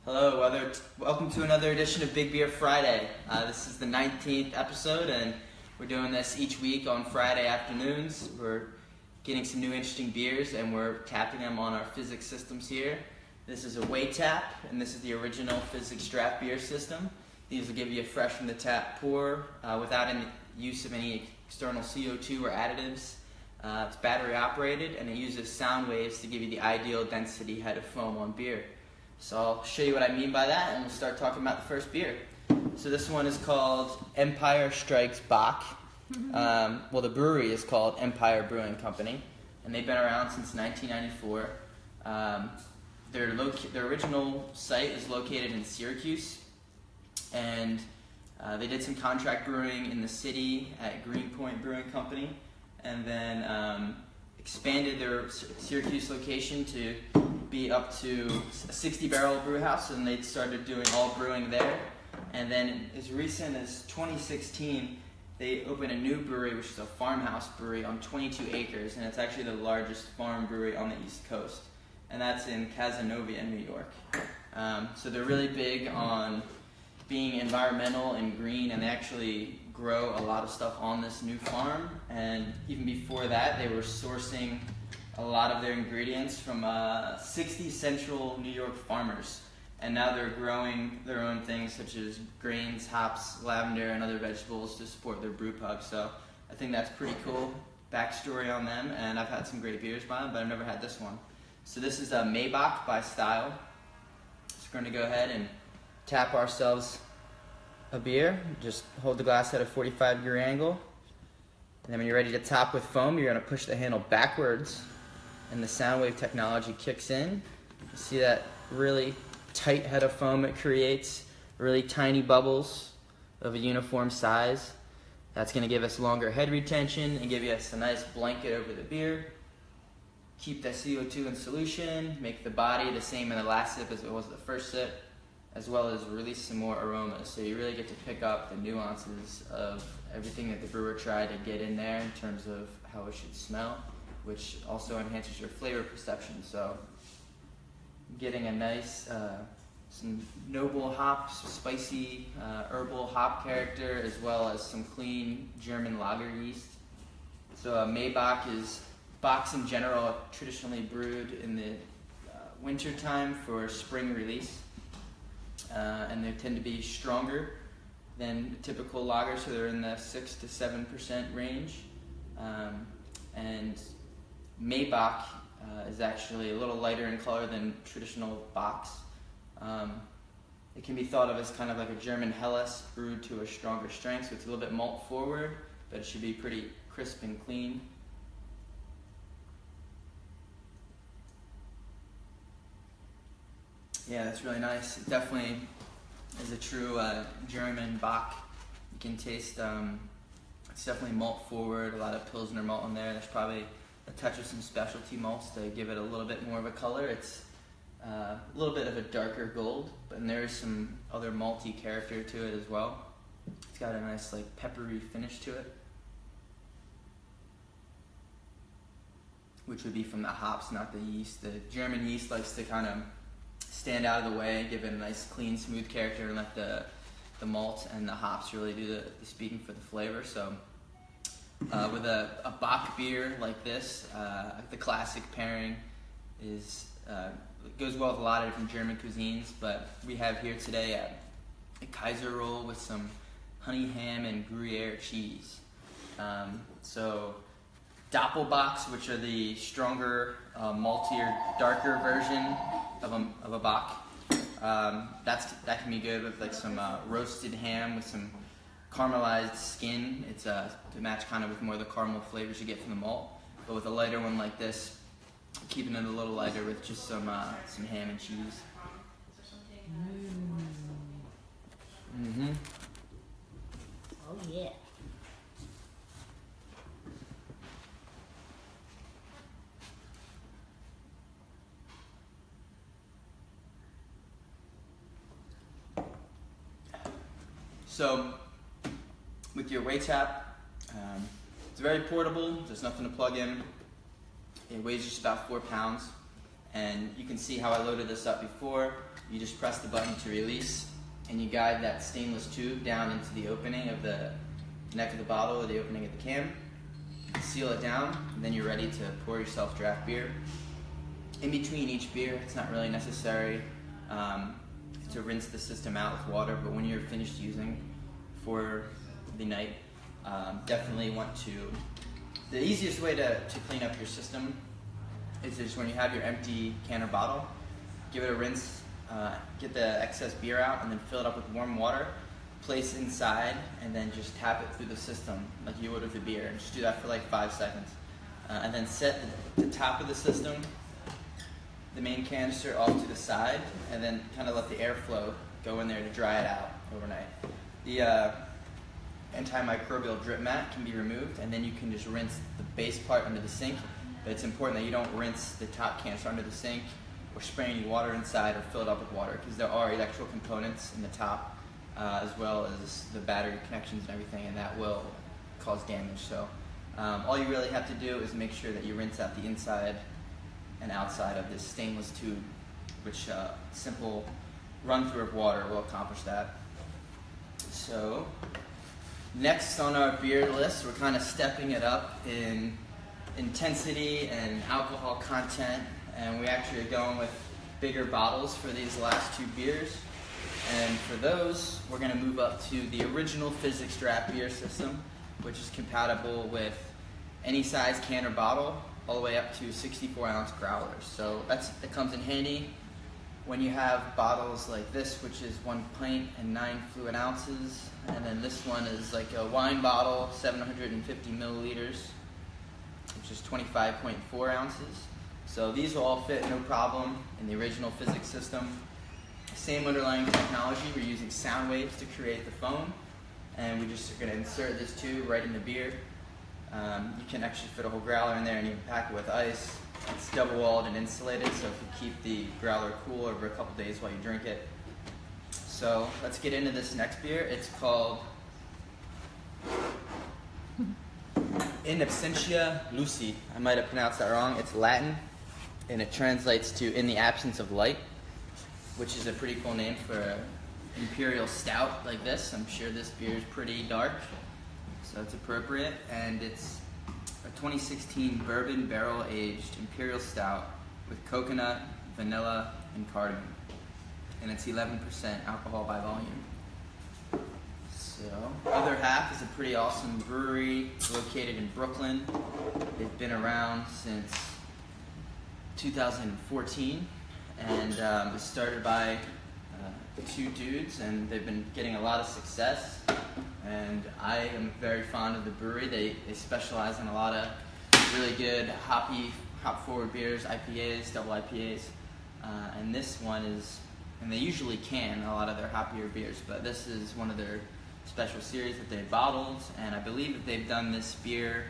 Hello, welcome to another edition of Big Beer Friday. This is the 19th episode, and we're doing this each week on Friday afternoons. We're getting some new interesting beers, and we're tapping them on our Fizzics systems here. This is a weight tap, and this is the original Fizzics draft beer system. These will give you a fresh from the tap pour without any use of any external CO2 or additives. It's battery operated, and it uses sound waves to give you the ideal density head of foam on beer. So I'll show you what I mean by that, and we'll start talking about the first beer. So this one is called Empire Strikes Bock. Well, the brewery is called Empire Brewing Company, and they've been around since 1994. Their original site is located in Syracuse, and they did some contract brewing in the city at Greenpoint Brewing Company, and then expanded their Syracuse location to be up to a 60-barrel brew house, and they started doing all brewing there. And then as recent as 2016, they opened a new brewery, which is a farmhouse brewery on 22 acres, and it's actually the largest farm brewery on the East Coast, and that's in Cazenovia, New York. So they're really big on being environmental and green, and they actually grow a lot of stuff on this new farm. And even before that, they were sourcing a lot of their ingredients from 60 central New York farmers, and now they're growing their own things such as grains, hops, lavender, and other vegetables to support their brew pub. So I think that's pretty cool backstory on them, and I've had some great beers by them, but I've never had this one. So this is a Bock by Style. So we're going to go ahead and tap ourselves a beer. Just hold the glass at a 45-degree angle, and then when you're ready to top with foam, you're going to push the handle backwards, and the sound wave technology kicks in. You see that really tight head of foam it creates, really tiny bubbles of a uniform size. That's going to give us longer head retention and give us a nice blanket over the beer. Keep that CO2 in solution, make the body the same in the last sip as it was the first sip, as well as release some more aromas. So you really get to pick up the nuances of everything that the brewer tried to get in there in terms of how it should smell, which also enhances your flavor perception. So getting a nice, some noble hops, spicy herbal hop character, as well as some clean German lager yeast. So Bocks in general are traditionally brewed in the winter time for spring release, and they tend to be stronger than typical lagers, so they're in the 6 to 7% range. And Bock is actually a little lighter in color than traditional Bocks. It can be thought of as kind of like a German Helles brewed to a stronger strength, so it's a little bit malt forward, but it should be pretty crisp and clean. Yeah, that's really nice. It definitely is a true German Bock. You can taste, it's definitely malt forward, a lot of Pilsner malt in there. There's probably a touch of some specialty malts to give it a little bit more of a color. It's a little bit of a darker gold, but there is some other malty character to it as well. It's got a nice like peppery finish to it, which would be from the hops, not the yeast. The German yeast likes to kind of stand out of the way, give it a nice clean, smooth character, and let the malt and the hops really do the speaking for the flavor. So with a Bock beer like this, the classic pairing is it goes well with a lot of different German cuisines, but we have here today a Kaiser roll with some honey ham and Gruyere cheese. So Doppelbocks, which are the stronger, maltier, darker version of a Bock. That can be good with like some roasted ham with some caramelized skin. It's to match kind of with more of the caramel flavors you get from the malt. But with a lighter one like this, keeping it a little lighter with just some ham and cheese. Mm-hmm. Oh yeah. So with your weight tap, it's very portable. There's nothing to plug in. It weighs just about 4 pounds, And you can see how I loaded this up before. You just press the button to release, and you guide that stainless tube down into the opening of the neck of the bottle or the opening of the can. Seal it down, and then you're ready to pour yourself draft beer. In between each beer, it's not really necessary to rinse the system out with water, but when you're finished using for the night, definitely want to. The easiest way to clean up your system is just when you have your empty can or bottle, give it a rinse, get the excess beer out, and then fill it up with warm water, place inside, and then just tap it through the system like you would with a beer. And just do that for like 5 seconds. And then set the top of the system, the main canister, off to the side, and then kind of let the airflow go in there to dry it out overnight. The antimicrobial drip mat can be removed, and then you can just rinse the base part under the sink. But it's important that you don't rinse the top canister under the sink or spray any water inside or fill it up with water, because there are electrical components in the top as well as the battery connections and everything, and that will cause damage. So all you really have to do is make sure that you rinse out the inside and outside of this stainless tube, which simple run through of water will accomplish that. So next on our beer list, we're kind of stepping it up in intensity and alcohol content, and we actually are going with bigger bottles for these last 2 beers. And for those, we're going to move up to the original Fizzics draft beer system, which is compatible with any size can or bottle, all the way up to 64-ounce growlers. So it comes in handy when you have bottles like this, which is 1 pint and 9 fluid ounces, and then this one is like a wine bottle, 750 milliliters, which is 25.4 ounces. So these will all fit no problem in the original Fizzics system. Same underlying technology. We're using sound waves to create the foam, and we just are going to insert this tube right in the beer. You can actually fit a whole growler in there, and you can pack it with ice. It's double walled and insulated, so it can keep the growler cool over a couple days while you drink it. So let's get into this next beer. It's called Absentia Luci. I might have pronounced that wrong. It's Latin, and it translates to "in the absence of light," which is a pretty cool name for an imperial stout like this. I'm sure this beer is pretty dark, so it's appropriate. And it's a 2016 bourbon barrel-aged imperial stout with coconut, vanilla, and cardamom. And it's 11% alcohol by volume. So, other half is a pretty awesome brewery located in Brooklyn. They've been around since 2014, and it was started by 2 dudes, and they've been getting a lot of success. And I am very fond of the brewery. They specialize in a lot of really good hop-forward beers, IPAs, double IPAs, and this one is, and they usually can a lot of their hoppier beers, but this is one of their special series that they've bottled, and I believe that they've done this beer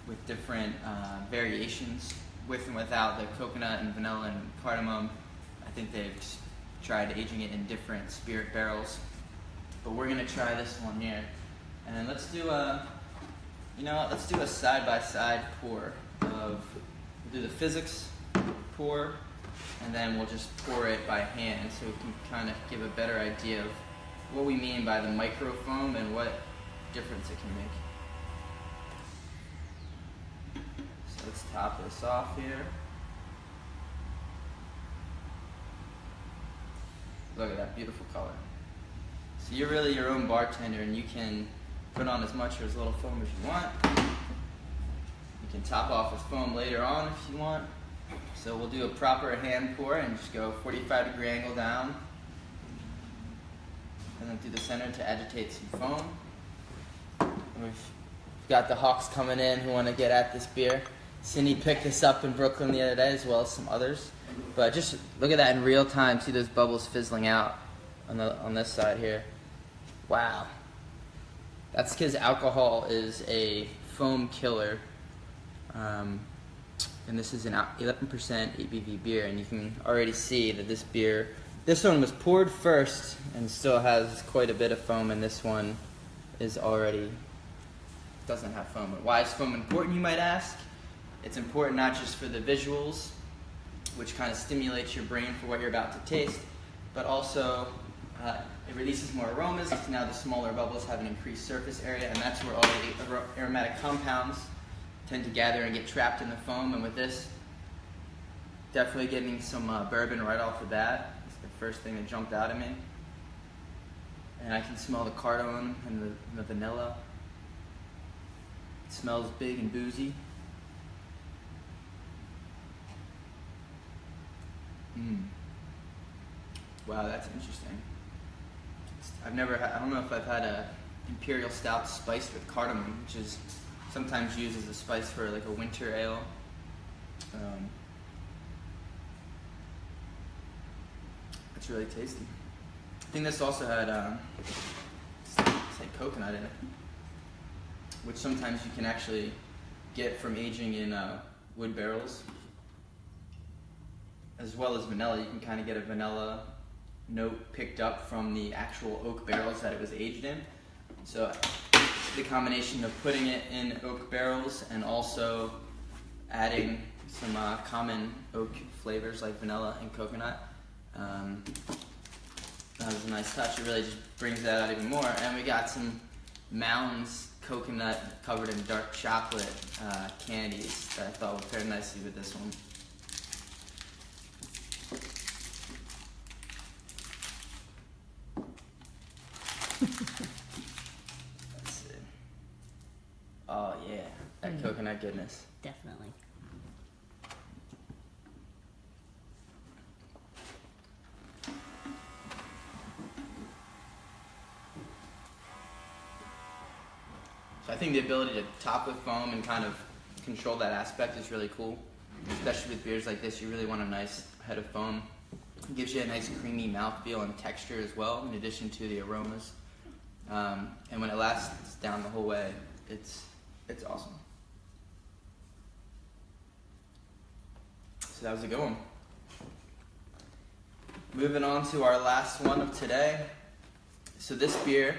with different variations, with and without the coconut and vanilla and cardamom. I think they've tried aging it in different spirit barrels, but we're gonna try this one here, and let's do a side-by-side pour of. We'll do the Fizzics pour, and then we'll just pour it by hand, so we can kind of give a better idea of what we mean by the microfoam and what difference it can make. So let's top this off here. Look at that beautiful color. So you're really your own bartender, and you can put on as much or as little foam as you want. You can top off with foam later on if you want. So we'll do a proper hand pour and just go 45-degree angle down, and then through the center to agitate some foam. And we've got the Hawks coming in who want to get at this beer. Cindy picked this up in Brooklyn the other day, as well as some others. But just look at that in real time. See those bubbles fizzling out on this side here. Wow. That's because alcohol is a foam killer. And this is an 11% ABV beer, and you can already see that this one was poured first and still has quite a bit of foam, and this one doesn't have foam. Why is foam important, you might ask? It's important not just for the visuals which kind of stimulates your brain for what you're about to taste, but also it releases more aromas because now the smaller bubbles have an increased surface area, and that's where all the aromatic compounds tend to gather and get trapped in the foam. And with this, definitely getting some bourbon right off the bat. It's the first thing that jumped out at me. And I can smell the cardamom and the vanilla. It smells big and boozy. Wow, that's interesting. I don't know if I've had a imperial stout spiced with cardamom, which is sometimes used as a spice for like a winter ale. It's really tasty. I think this also had it's like coconut in it, which sometimes you can actually get from aging in wood barrels, as well as vanilla. You can kind of get a vanilla note picked up from the actual oak barrels that it was aged in. So the combination of putting it in oak barrels and also adding some common oak flavors like vanilla and coconut, that was a nice touch. It really just brings that out even more. And we got some Mounds coconut covered in dark chocolate candies that I thought would pair nicely with this one. Let's see. Oh yeah, that coconut goodness. Definitely. So I think the ability to top with foam and kind of control that aspect is really cool. Especially with beers like this, you really want a nice head of foam. It gives you a nice creamy mouthfeel and texture as well, in addition to the aromas. And when it lasts down the whole way, it's awesome. So that was a good one. Moving on to our last one of today. So this beer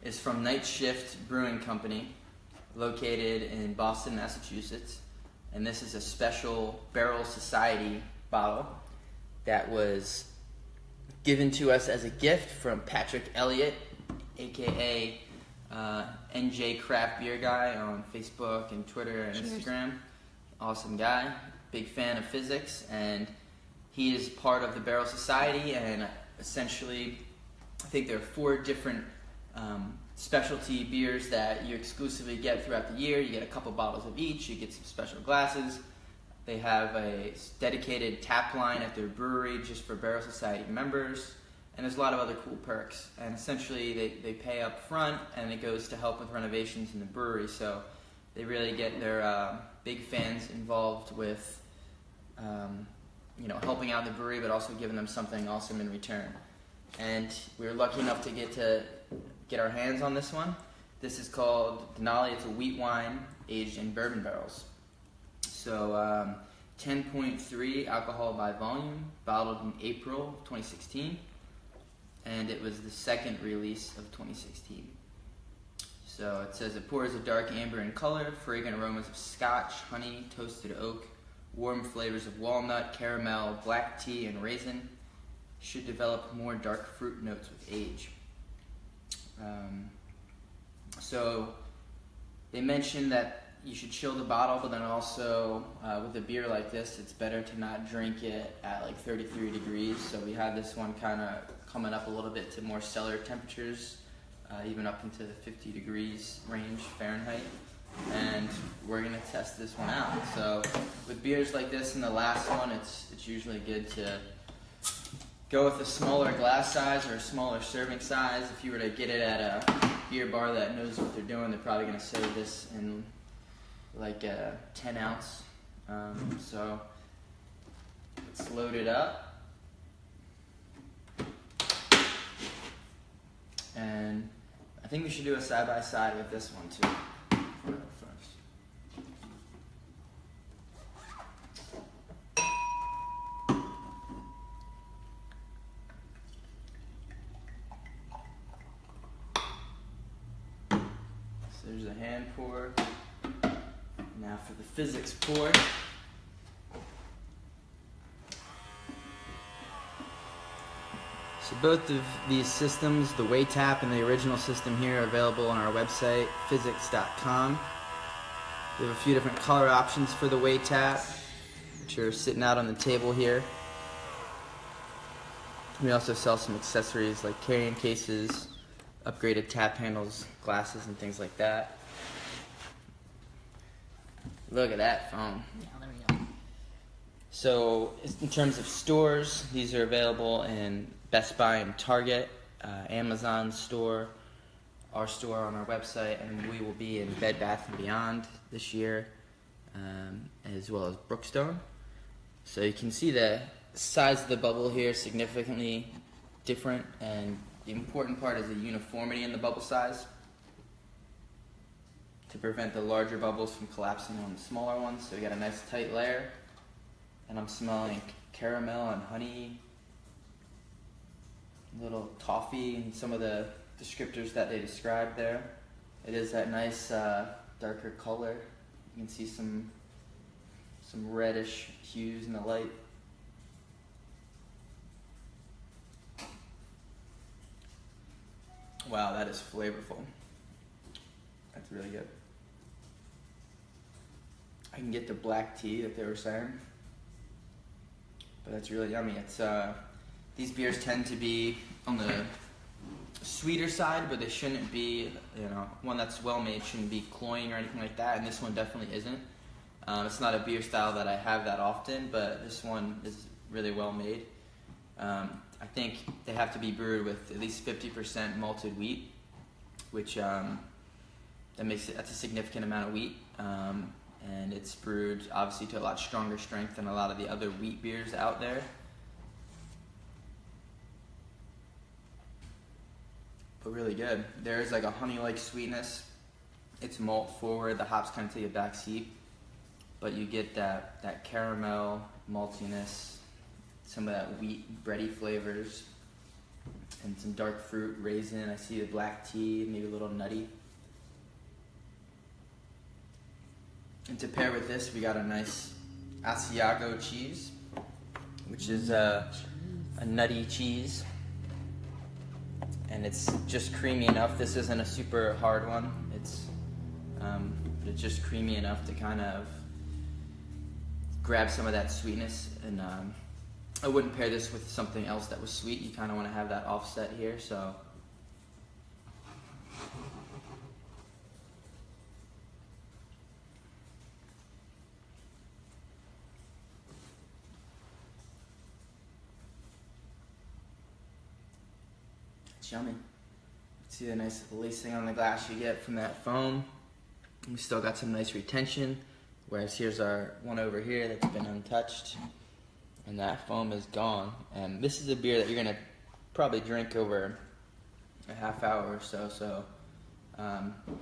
is from Night Shift Brewing Company, located in Boston, Massachusetts. And this is a special Barrel Society bottle that was given to us as a gift from Patrick Elliott, aka NJ Craft Beer Guy on Facebook and Twitter and Instagram. Awesome guy, big fan of Fizzics, and he is part of the Barrel Society. And essentially, I think there are 4 different specialty beers that you exclusively get throughout the year. You get a couple bottles of each, you get some special glasses. They have a dedicated tap line at their brewery just for Barrel Society members, and there's a lot of other cool perks. And essentially they pay up front, and it goes to help with renovations in the brewery, so they really get their big fans involved with helping out the brewery, but also giving them something awesome in return. And we were lucky enough to get our hands on this one. This is called Denali. It's a wheat wine aged in bourbon barrels. So 10.3 alcohol by volume, bottled in April 2016, and it was the second release of 2016. So it says it pours a dark amber in color, fragrant aromas of scotch, honey, toasted oak, warm flavors of walnut, caramel, black tea, and raisin. Should develop more dark fruit notes with age. So they mentioned that you should chill the bottle, but then also with a beer like this, it's better to not drink it at like 33 degrees. So we had this one kind of coming up a little bit to more cellar temperatures, even up into the 50 degrees range Fahrenheit. And we're gonna test this one out. So with beers like this and the last one, it's usually good to go with a smaller glass size or a smaller serving size. If you were to get it at a beer bar that knows what they're doing, they're probably gonna serve this in like a 10 ounce. So let's load it up. And I think we should do a side by side with this one too. First. So there's a hand pour. Now for the Fizzics pour. So both of these systems, the Way Tap and the original system here, are available on our website, Fizzics.com. We have a few different color options for the Way Tap, which are sitting out on the table here. We also sell some accessories like carrying cases, upgraded tap handles, glasses, and things like that. Look at that phone. Yeah, there we go. So in terms of stores, these are available in Best Buy and Target, Amazon store, our store on our website, and we will be in Bed Bath & Beyond this year, as well as Brookstone. So you can see the size of the bubble here is significantly different, and the important part is the uniformity in the bubble size to prevent the larger bubbles from collapsing on the smaller ones. So we got a nice tight layer, and I'm smelling caramel and honey, little toffee, and some of the descriptors that they described there. It is that nice darker color. You can see some reddish hues in the light. Wow, that is flavorful. That's really good. I can get the black tea that they were saying, but that's really yummy. It's these beers tend to be on the sweeter side, but they shouldn't be, one that's well made shouldn't be cloying or anything like that, and this one definitely isn't. It's not a beer style that I have that often, but this one is really well made. I think they have to be brewed with at least 50% malted wheat, which that's a significant amount of wheat, and it's brewed obviously to a lot stronger strength than a lot of the other wheat beers out there. But really good. There's like a honey-like sweetness. It's malt forward. The hops kind of take a back seat, but you get that caramel maltiness, some of that wheat bready flavors, and some dark fruit, raisin. I see the black tea, maybe a little nutty. And to pair with this, we got a nice Asiago cheese, which is a nutty cheese, and it's just creamy enough. This isn't a super hard one. But it's just creamy enough to kind of grab some of that sweetness. And I wouldn't pair this with something else that was sweet. You kind of want to have that offset here. So it's yummy. See the nice lacing on the glass you get from that foam. We still got some nice retention, whereas here's our one over here that's been untouched, and that foam is gone. And this is a beer that you're gonna probably drink over a half hour or so,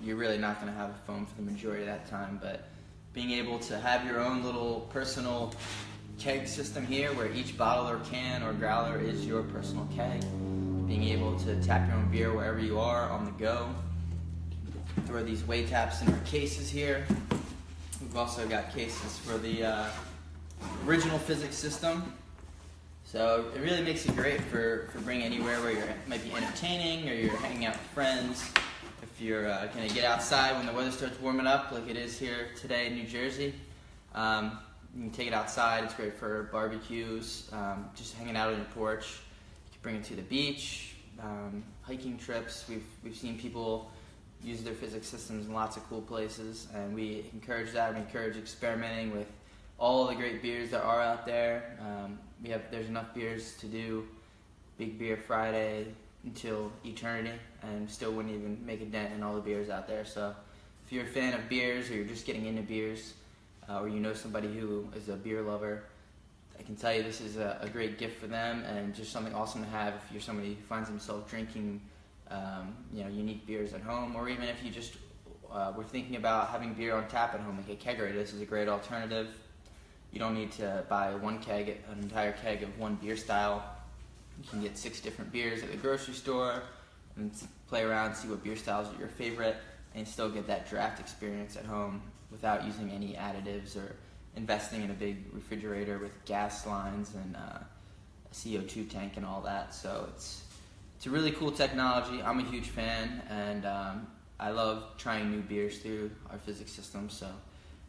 you're really not gonna have a foam for the majority of that time. But being able to have your own little personal keg system here, where each bottle or can or growler is your personal keg, being able to tap your own beer wherever you are on the go. Throw these Way Taps in our cases here. We've also got cases for the original Fizzics system. So it really makes it great for bringing anywhere where you might be entertaining or you're hanging out with friends. If you're going to get outside when the weather starts warming up like it is here today in New Jersey, you can take it outside. It's great for barbecues, just hanging out on your porch. You can bring it to the beach, hiking trips. We've seen people use their Fizzics systems in lots of cool places, and we encourage that. We encourage experimenting with all the great beers that are out there. There's enough beers to do Big Beer Friday until eternity, and still wouldn't even make a dent in all the beers out there. So if you're a fan of beers, or you're just getting into beers, or you know somebody who is a beer lover, I can tell you this is a great gift for them, and just something awesome to have if you're somebody who finds himself drinking unique beers at home, or even if you just were thinking about having beer on tap at home, like a kegerator. This is a great alternative. You don't need to buy an entire keg of one beer style. You can get 6 different beers at the grocery store and play around, see what beer styles are your favorite, and still get that draft experience at home without using any additives or investing in a big refrigerator with gas lines and CO2 tank and all that. So it's a really cool technology. I'm a huge fan, and I love trying new beers through our Fizzics system. So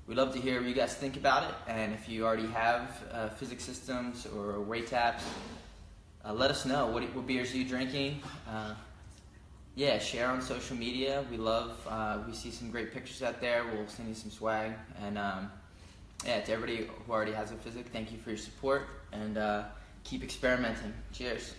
we'd love to hear what you guys think about it, and if you already have Fizzics systems or weight taps, let us know. What beers are you drinking? Yeah, share on social media. We love, we see some great pictures out there. We'll send you some swag. And yeah, to everybody who already has a Fizzics, thank you for your support, and keep experimenting. Cheers.